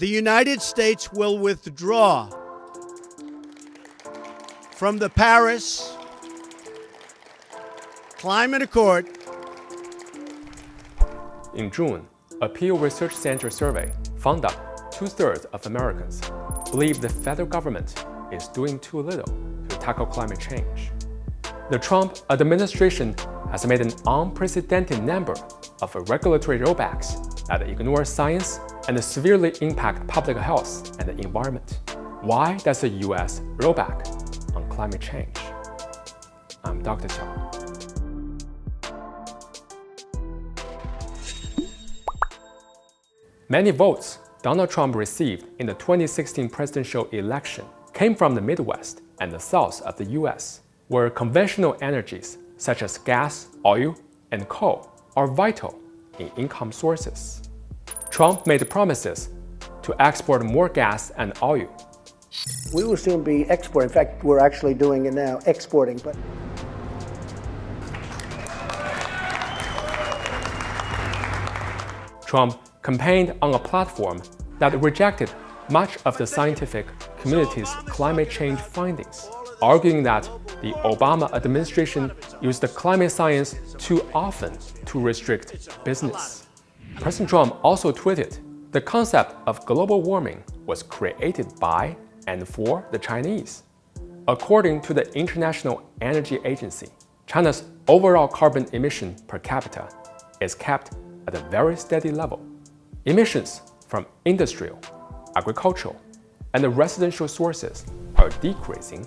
the United States will withdraw from the Paris Climate Accord. In June, a Pew Research Center survey found that 2/3 of Americans believe the federal government is doing too little to tackle climate change. The Trump administration has made an unprecedented number of regulatory rollbacks that ignore science and severely impact public health and the environment. Why does the US roll back on climate change? I'm Dr. Qiao. Many votes Donald Trump received in the 2016 presidential election came from the Midwest and the South of the US, where conventional energies such as gas, oil, and coal are vital in income sources. Trump made promises to export more gas and oil. We will soon be exporting. In fact, we're actually doing it now, exporting. But Trump campaigned on a platform that rejected much of the scientific community's climate change findings, arguing that the Obama administration used the climate science too often to restrict business. President Trump also tweeted, "The concept of global warming was created by and for the Chinese." According to the International Energy Agency, China's overall carbon emission per capita is kept at a very steady level. Emissions from industrial, agricultural, and residential sources are decreasing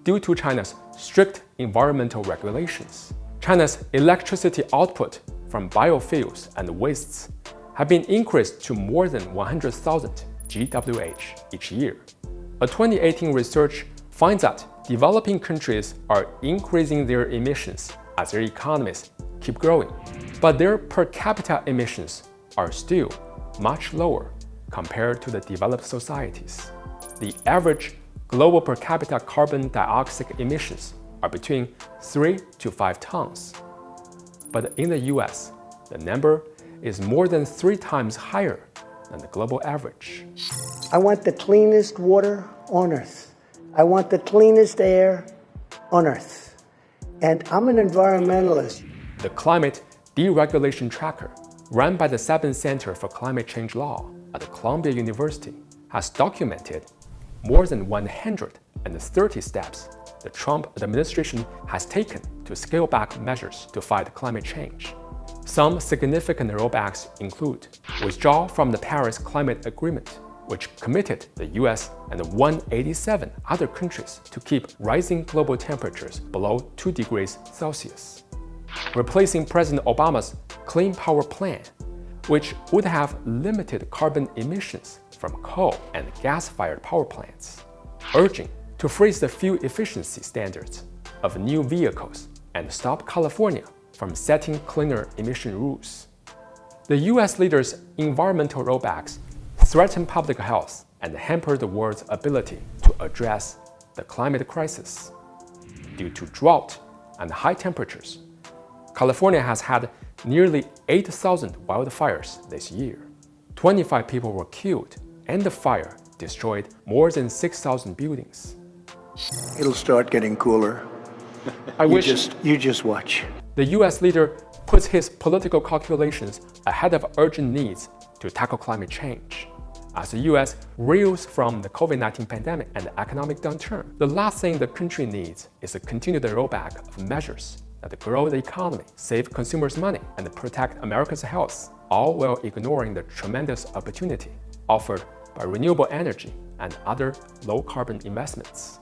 due to China's strict environmental regulations. China's electricity output from biofuels and wastes have been increased to more than 100,000 GWh each year. A 2018 research finds that developing countries are increasing their emissions as their economies keep growing, but their per capita emissions are still much lower compared to the developed societies. The average global per capita carbon dioxide emissions are between 3 to 5 tons. But in the US, the number is more than 3 times higher than the global average. I want the cleanest water on Earth. I want the cleanest air on Earth. And I'm an environmentalist. The Climate Deregulation Tracker, run by the Sabin Center for Climate Change Law at Columbia University, has documented more than 130 steps the Trump administration has taken to scale back measures to fight climate change. Some significant rollbacks include withdrawal from the Paris Climate Agreement, which committed the US and 187 other countries to keep rising global temperatures below 2 degrees Celsius. Replacing President Obama's Clean Power Plan, which would have limited carbon emissions from coal and gas-fired power plants. Urging to freeze the fuel efficiency standards of new vehicles and stop California from setting cleaner emission rules. The US leaders' environmental rollbacks threaten public health and hamper the world's ability to address the climate crisis. Due to drought and high temperatures, California has had nearly 8,000 wildfires this year. 25 people were killed, and the fire destroyed more than 6,000 buildings. It'll start getting cooler. You just watch. The US leader puts his political calculations ahead of urgent needs to tackle climate change. As the US reels from the COVID-19 pandemic and the economic downturn, the last thing the country needs is a continued rollback of measures that grow the economy, save consumers' money, and protect America's health, all while ignoring the tremendous opportunity offered by renewable energy and other low-carbon investments.